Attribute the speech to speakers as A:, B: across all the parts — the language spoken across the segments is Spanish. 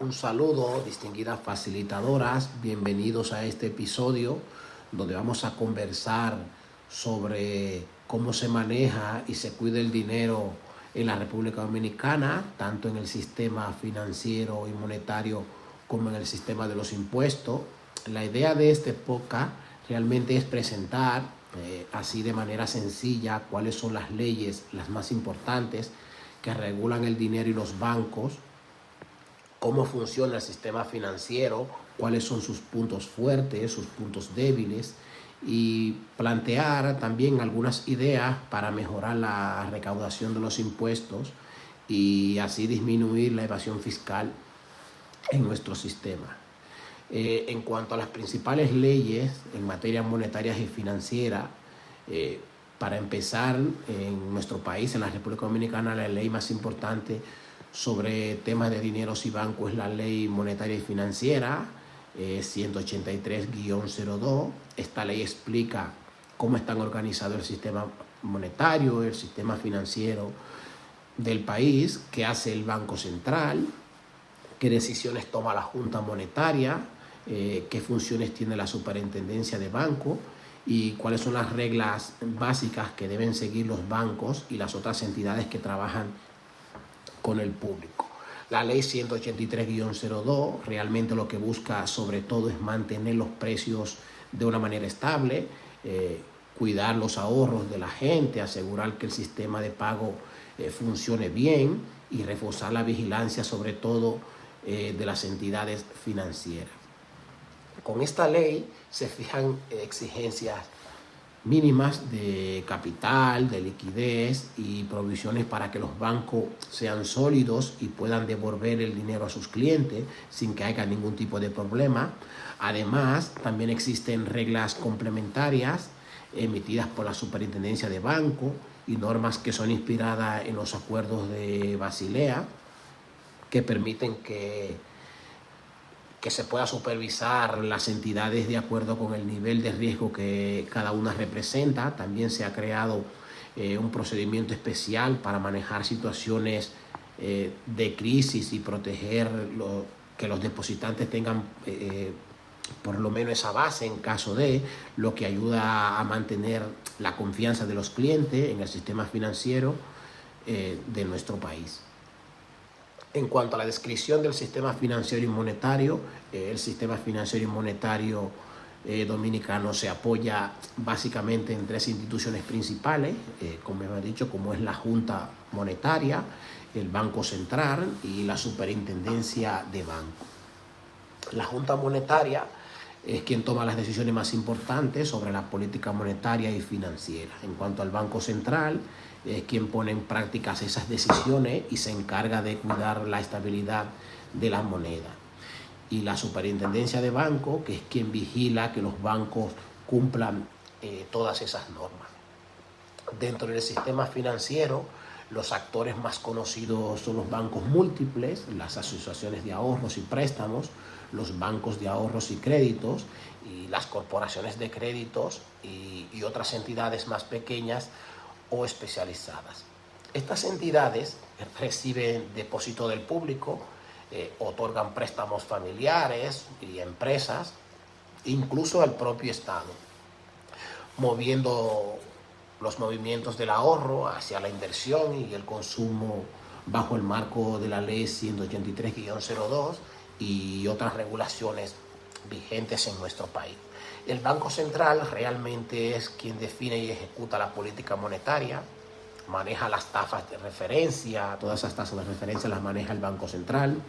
A: Un saludo, distinguidas facilitadoras, bienvenidos a este episodio donde vamos a conversar sobre cómo se maneja y se cuida el dinero en la República Dominicana, tanto en el sistema financiero y monetario como en el sistema de los impuestos. La idea de este podcast realmente es presentar así de manera sencilla cuáles son las leyes, las más importantes que regulan el dinero y los bancos, cómo funciona el sistema financiero, cuáles son sus puntos fuertes, sus puntos débiles y plantear también algunas ideas para mejorar la recaudación de los impuestos y así disminuir la evasión fiscal en nuestro sistema. En cuanto a las principales leyes en materia monetaria y financiera, para empezar, en nuestro país, en la República Dominicana, la ley más importante sobre temas de dineros y bancos es la Ley Monetaria y Financiera 183-02. Esta ley explica cómo están organizados el sistema monetario, el sistema financiero del país, qué hace el Banco Central, qué decisiones toma la Junta Monetaria, qué funciones tiene la Superintendencia de Banco y cuáles son las reglas básicas que deben seguir los bancos y las otras entidades que trabajan con el público. La ley 183-02 realmente lo que busca sobre todo es mantener los precios de una manera estable, cuidar los ahorros de la gente, asegurar que el sistema de pago funcione bien y reforzar la vigilancia sobre todo de las entidades financieras. Con esta ley se fijan exigencias mínimas de capital, de liquidez y provisiones para que los bancos sean sólidos y puedan devolver el dinero a sus clientes sin que haya ningún tipo de problema. Además, también existen reglas complementarias emitidas por la Superintendencia de Banco y normas que son inspiradas en los acuerdos de Basilea que permiten que se pueda supervisar las entidades de acuerdo con el nivel de riesgo que cada una representa. También se ha creado un procedimiento especial para manejar situaciones de crisis y proteger que los depositantes tengan por lo menos esa base en caso de, lo que ayuda a mantener la confianza de los clientes en el sistema financiero de nuestro país. En cuanto a la descripción del sistema financiero y monetario, el sistema financiero y monetario dominicano se apoya básicamente en tres instituciones principales, como hemos dicho, como es la Junta Monetaria, el Banco Central y la Superintendencia de Banco. La Junta Monetaria es quien toma las decisiones más importantes sobre la política monetaria y financiera. En cuanto al Banco Central, es quien pone en práctica esas decisiones y se encarga de cuidar la estabilidad de la moneda. Y la Superintendencia de Banco, que es quien vigila que los bancos cumplan todas esas normas. Dentro del sistema financiero, los actores más conocidos son los bancos múltiples, las asociaciones de ahorros y préstamos, los bancos de ahorros y créditos y las corporaciones de créditos y otras entidades más pequeñas o especializadas. Estas entidades reciben depósito del público, otorgan préstamos familiares y empresas, incluso al propio Estado, moviendo los movimientos del ahorro hacia la inversión y el consumo bajo el marco de la ley 183-02 y otras regulaciones vigentes en nuestro país. El Banco Central realmente es quien define y ejecuta la política monetaria, maneja las tasas de referencia, todas esas tasas de referencia las maneja el Banco Central,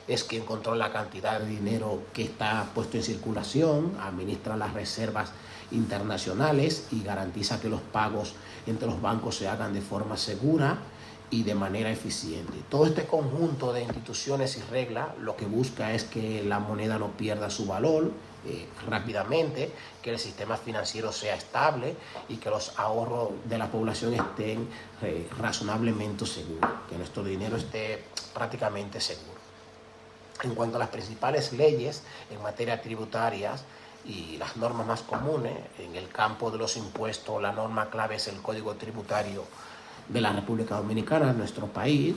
A: es quien controla la cantidad de dinero que está puesto en circulación, administra las reservas internacionales y garantiza que los pagos entre los bancos se hagan de forma segura y de manera eficiente. Todo este conjunto de instituciones y reglas lo que busca es que la moneda no pierda su valor rápidamente, que el sistema financiero sea estable y que los ahorros de la población estén razonablemente seguros, que nuestro dinero esté prácticamente seguro. En cuanto a las principales leyes en materia tributaria y las normas más comunes, en el campo de los impuestos, la norma clave es el Código Tributario de la República Dominicana, nuestro país,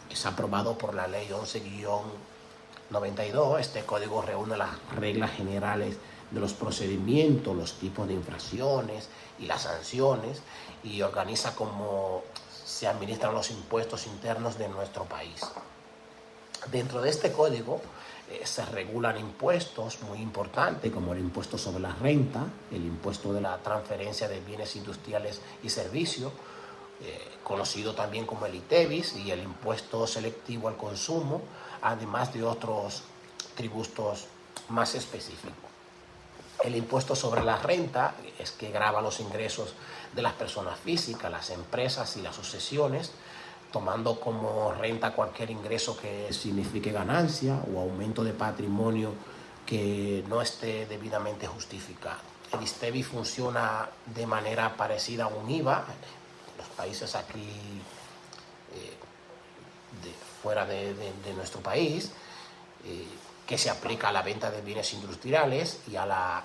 A: que es aprobado por la ley 11-92. Este código reúne las reglas generales de los procedimientos, los tipos de infracciones y las sanciones, y organiza cómo se administran los impuestos internos de nuestro país. Dentro de este código se regulan impuestos muy importantes, como el impuesto sobre la renta, el impuesto de la transferencia de bienes industriales y servicios, conocido también como el ITEVIS, y el impuesto selectivo al consumo, además de otros tributos más específicos. El impuesto sobre la renta es que grava los ingresos de las personas físicas, las empresas y las sucesiones, tomando como renta cualquier ingreso que signifique ganancia o aumento de patrimonio que no esté debidamente justificado. El ISTEVI funciona de manera parecida a un IVA. Los países aquí fuera de nuestro país, que se aplica a la venta de bienes industriales y a la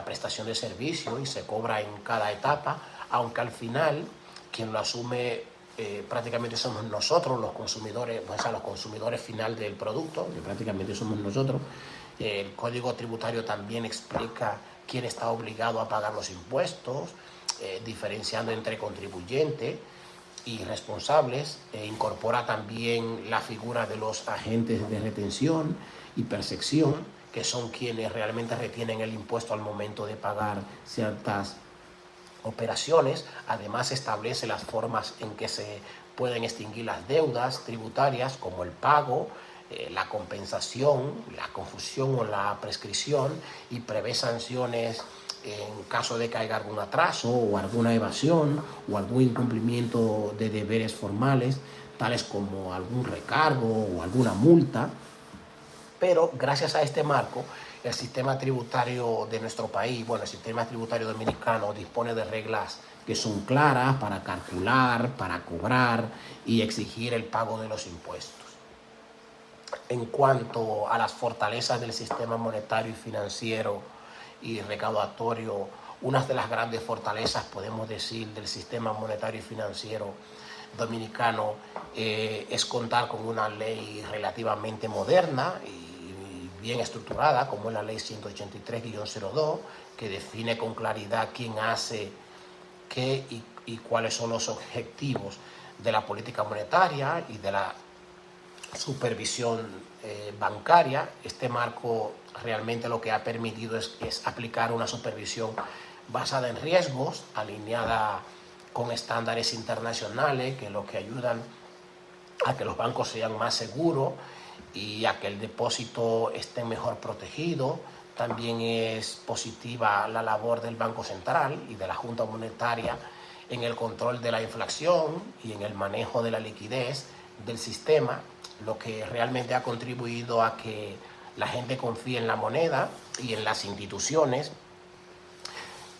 A: prestación de servicios, y se cobra en cada etapa, aunque al final quien lo asume prácticamente somos nosotros, los consumidores, o sea, los consumidores final del producto, que prácticamente somos nosotros. El Código Tributario también explica quién está obligado a pagar los impuestos, diferenciando entre contribuyentes y responsables. Incorpora también la figura de los agentes de retención y percepción, que son quienes realmente retienen el impuesto al momento de pagar ciertas operaciones. Además, establece las formas en que se pueden extinguir las deudas tributarias, como el pago, la compensación, la confusión o la prescripción, y prevé sanciones en caso de que haya algún atraso o alguna evasión o algún incumplimiento de deberes formales, tales como algún recargo o alguna multa. Pero gracias a este marco, el sistema tributario de nuestro país, bueno, el sistema tributario dominicano, dispone de reglas que son claras para calcular, para cobrar y exigir el pago de los impuestos. En cuanto a las fortalezas del sistema monetario y financiero y recaudatorio, una de las grandes fortalezas, podemos decir, del sistema monetario y financiero dominicano es contar con una ley relativamente moderna y bien estructurada, como es la ley 183-02, que define con claridad quién hace qué y cuáles son los objetivos de la política monetaria y de la supervisión bancaria. Este marco realmente lo que ha permitido es aplicar una supervisión basada en riesgos, alineada con estándares internacionales, que lo que ayudan a que los bancos sean más seguros y a que el depósito esté mejor protegido. También es positiva la labor del Banco Central y de la Junta Monetaria en el control de la inflación y en el manejo de la liquidez del sistema, lo que realmente ha contribuido a que la gente confíe en la moneda y en las instituciones.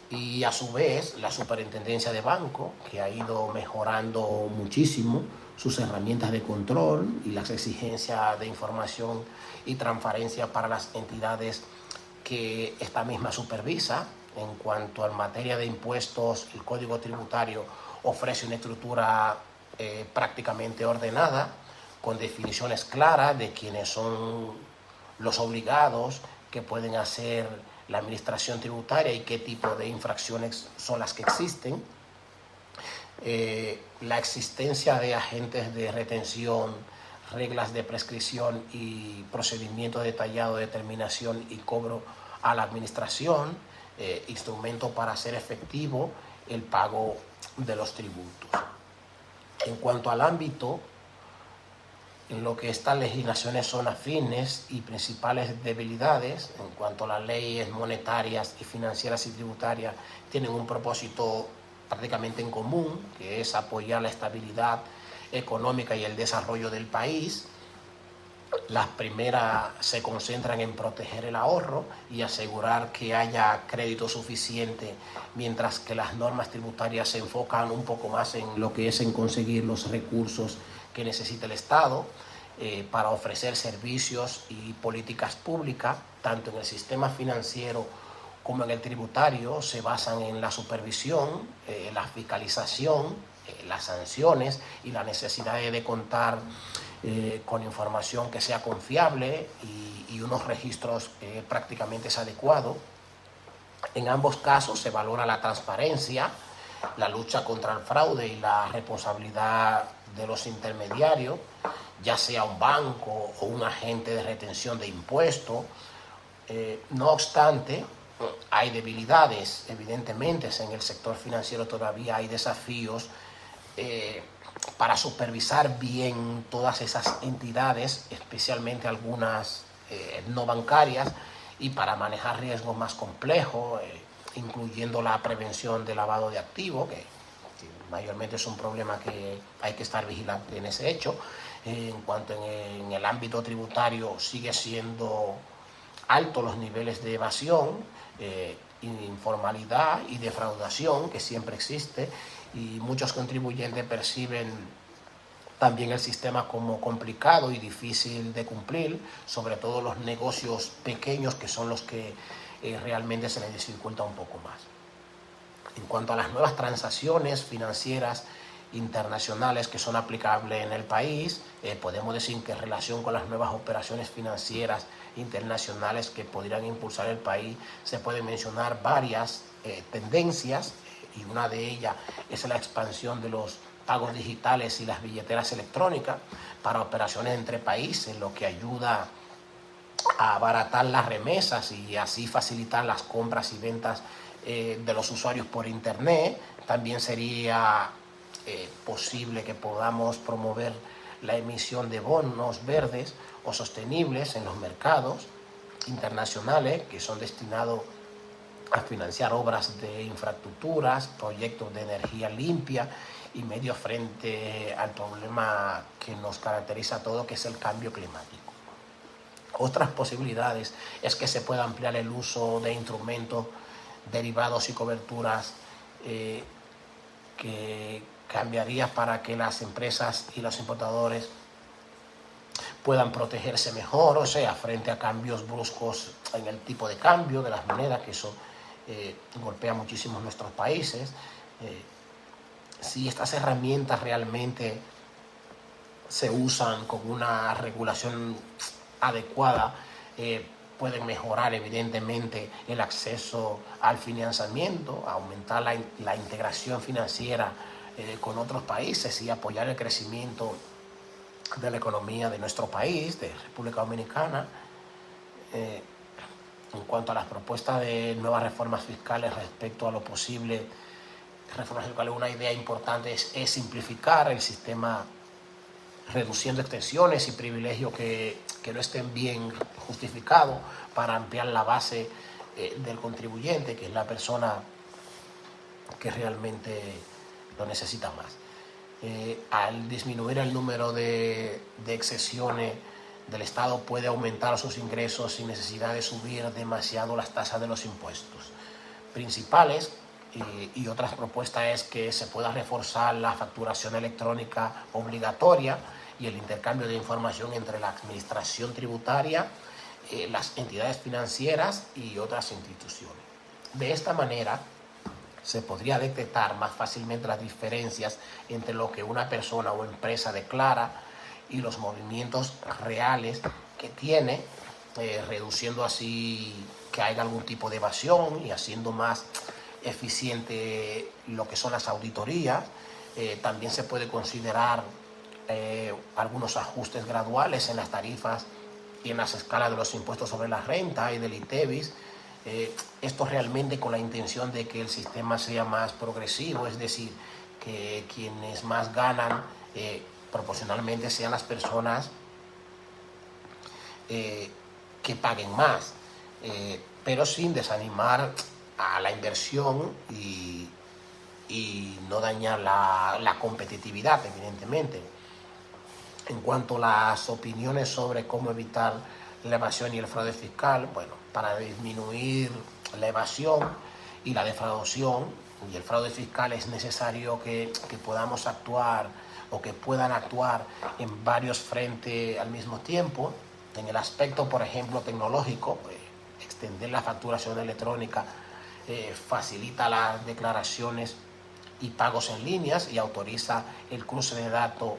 A: Y a su vez la Superintendencia de Banco, que ha ido mejorando muchísimo sus herramientas de control y las exigencias de información y transparencia para las entidades que esta misma supervisa. En cuanto a materia de impuestos, el Código Tributario ofrece una estructura prácticamente ordenada, con definiciones claras de quiénes son los obligados que pueden hacer la administración tributaria y qué tipo de infracciones son las que existen. La existencia de agentes de retención, reglas de prescripción y procedimiento detallado de determinación y cobro a la administración, instrumento para hacer efectivo el pago de los tributos. En cuanto al ámbito en lo que estas legislaciones son afines y principales debilidades, en cuanto a las leyes monetarias y financieras y tributarias, tienen un propósito prácticamente en común, que es apoyar la estabilidad económica y el desarrollo del país. Las primeras se concentran en proteger el ahorro y asegurar que haya crédito suficiente, mientras que las normas tributarias se enfocan un poco más en lo que es en conseguir los recursos que necesita el Estado para ofrecer servicios y políticas públicas. Tanto en el sistema financiero como en el tributario se basan en la supervisión, la fiscalización, las sanciones y la necesidad de contar con información que sea confiable y unos registros prácticamente es adecuado. En ambos casos se valora la transparencia, la lucha contra el fraude y la responsabilidad de los intermediarios, ya sea un banco o un agente de retención de impuestos. No obstante, hay debilidades, evidentemente, en el sector financiero todavía hay desafíos para supervisar bien todas esas entidades, especialmente algunas no bancarias, y para manejar riesgos más complejos, incluyendo la prevención de lavado de activos, que mayormente es un problema que hay que estar vigilante en ese hecho. En cuanto en el ámbito tributario sigue siendo altos los niveles de evasión, informalidad y defraudación que siempre existe, y muchos contribuyentes perciben también el sistema como complicado y difícil de cumplir, sobre todo los negocios pequeños, que son los que realmente se les dificulta un poco más. En cuanto a las nuevas transacciones financieras internacionales que son aplicables en el país, podemos decir que en relación con las nuevas operaciones financieras internacionales que podrían impulsar el país, se pueden mencionar varias tendencias, y una de ellas es la expansión de los pagos digitales y las billeteras electrónicas para operaciones entre países, lo que ayuda a abaratar las remesas y así facilitar las compras y ventas de los usuarios por internet. También sería posible que podamos promover la emisión de bonos verdes o sostenibles en los mercados internacionales, que son destinados a financiar obras de infraestructuras, proyectos de energía limpia y medio frente al problema que nos caracteriza a todos, que es el cambio climático. Otras posibilidades es que se pueda ampliar el uso de instrumentos derivados y coberturas que cambiaría para que las empresas y los importadores puedan protegerse mejor, o sea, frente a cambios bruscos en el tipo de cambio de las monedas, que eso golpea muchísimo nuestros países. Si estas herramientas realmente se usan con una regulación adecuada, pueden mejorar evidentemente el acceso al financiamiento, aumentar la integración financiera con otros países y apoyar el crecimiento de la economía de nuestro país, de República Dominicana. En cuanto a las propuestas de nuevas reformas fiscales respecto a lo posible, reformas fiscales, una idea importante es simplificar el sistema, reduciendo extensiones y privilegios que no estén bien justificados, para ampliar la base del contribuyente, que es la persona que realmente lo necesita más. Al disminuir el número de exenciones del Estado, puede aumentar sus ingresos sin necesidad de subir demasiado las tasas de los impuestos principales. Y otras propuestas es que se pueda reforzar la facturación electrónica obligatoria y el intercambio de información entre la administración tributaria, las entidades financieras y otras instituciones. De esta manera se podría detectar más fácilmente las diferencias entre lo que una persona o empresa declara y los movimientos reales que tiene, reduciendo así que haya algún tipo de evasión y haciendo más eficiente lo que son las auditorías. También se puede considerar algunos ajustes graduales en las tarifas y en las escalas de los impuestos sobre la renta y del ITEVIS. Esto realmente con la intención de que el sistema sea más progresivo, es decir, que quienes más ganan proporcionalmente sean las personas que paguen más, pero sin desanimar a la inversión y no dañar la competitividad, evidentemente. En cuanto a las opiniones sobre cómo evitar la evasión y el fraude fiscal, bueno, para disminuir la evasión y la defraudación y el fraude fiscal es necesario que podamos actuar, o que puedan actuar en varios frentes al mismo tiempo. En el aspecto, por ejemplo, tecnológico, extender la facturación electrónica facilita las declaraciones y pagos en líneas y autoriza el cruce de datos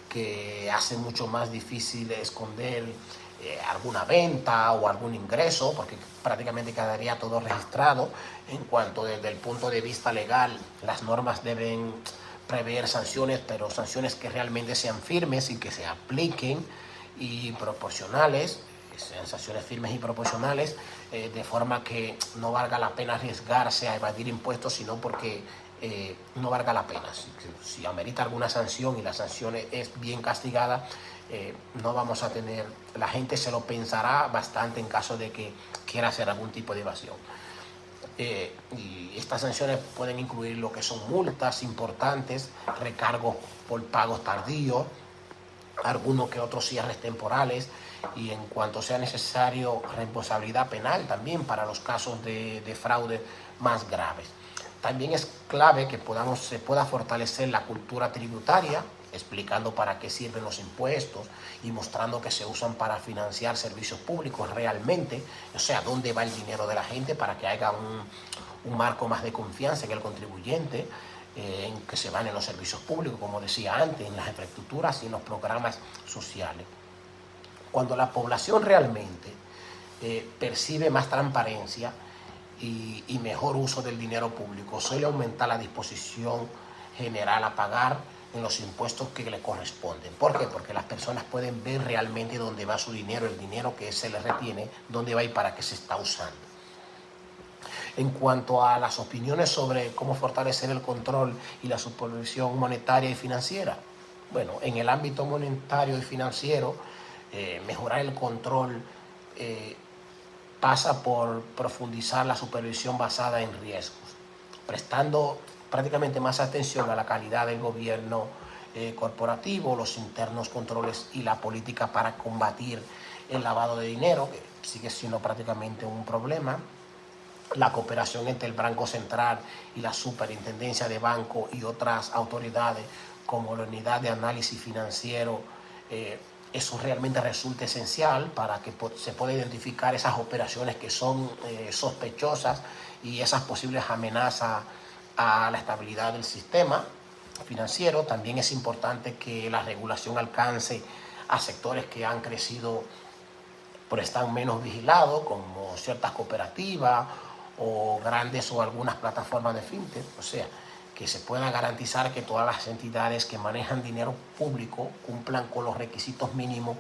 A: que hace mucho más difícil esconder alguna venta o algún ingreso, porque prácticamente quedaría todo registrado. En cuanto desde el punto de vista legal, las normas deben prever sanciones, pero sanciones que realmente sean firmes y que se apliquen y proporcionales, sean sanciones firmes y proporcionales, de forma que no valga la pena arriesgarse a evadir impuestos, sino porque no valga la pena. Si amerita alguna sanción y la sanción es bien castigada, no vamos a tener, la gente se lo pensará bastante en caso de que quiera hacer algún tipo de evasión. Y estas sanciones pueden incluir lo que son multas importantes, recargos por pagos tardíos, algunos que otros cierres temporales, y en cuanto sea necesario, responsabilidad penal también para los casos de fraude más graves. También es clave que se pueda fortalecer la cultura tributaria, explicando para qué sirven los impuestos y mostrando que se usan para financiar servicios públicos realmente, o sea, dónde va el dinero de la gente, para que haya un marco más de confianza en el contribuyente, en que se van en los servicios públicos, como decía antes, en las infraestructuras y en los programas sociales. Cuando la población realmente percibe más transparencia y mejor uso del dinero público, suele aumentar la disposición general a pagar en los impuestos que le corresponden. ¿Por qué? Porque las personas pueden ver realmente dónde va su dinero, el dinero que se les retiene, dónde va y para qué se está usando. En cuanto a las opiniones sobre cómo fortalecer el control y la supervisión monetaria y financiera, bueno, en el ámbito monetario y financiero, mejorar el control pasa por profundizar la supervisión basada en riesgos, prestando prácticamente más atención a la calidad del gobierno corporativo, los internos controles y la política para combatir el lavado de dinero, que sigue siendo prácticamente un problema. La cooperación entre el Banco Central y la Superintendencia de Banco y otras autoridades como la Unidad de Análisis Financiero, eso realmente resulta esencial para que se pueda identificar esas operaciones que son sospechosas y esas posibles amenazas a la estabilidad del sistema financiero. También es importante que la regulación alcance a sectores que han crecido pero están menos vigilados, como ciertas cooperativas o grandes o algunas plataformas de fintech, o sea, que se pueda garantizar que todas las entidades que manejan dinero público cumplan con los requisitos mínimos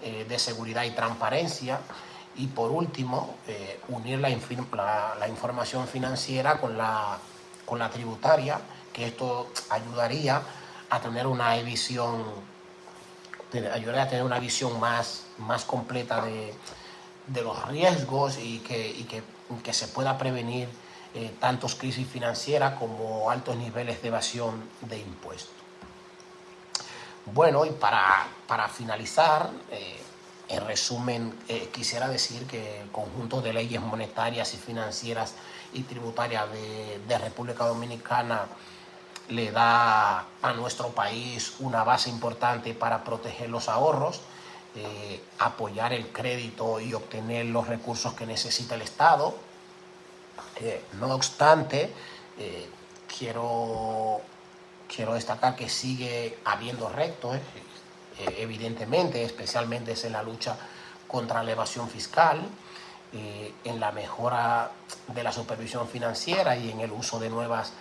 A: de seguridad y transparencia. Y por último, unir la información financiera con la tributaria, que esto ayudaría a tener una visión más completa de los riesgos y que se pueda prevenir tantos crisis financieras como altos niveles de evasión de impuestos. Bueno, y para finalizar, en resumen, quisiera decir que el conjunto de leyes monetarias y financieras y tributarias de República Dominicana le da a nuestro país una base importante para proteger los ahorros, apoyar el crédito y obtener los recursos que necesita el Estado. No obstante, quiero destacar que sigue habiendo retos, evidentemente, especialmente en la lucha contra la evasión fiscal, en la mejora de la supervisión financiera y en el uso de nuevas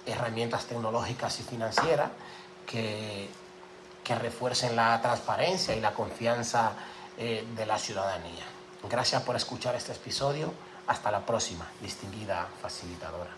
A: herramientas tecnológicas y financieras que refuercen la transparencia y la confianza de la ciudadanía. Gracias por escuchar este episodio. Hasta la próxima, distinguida facilitadora.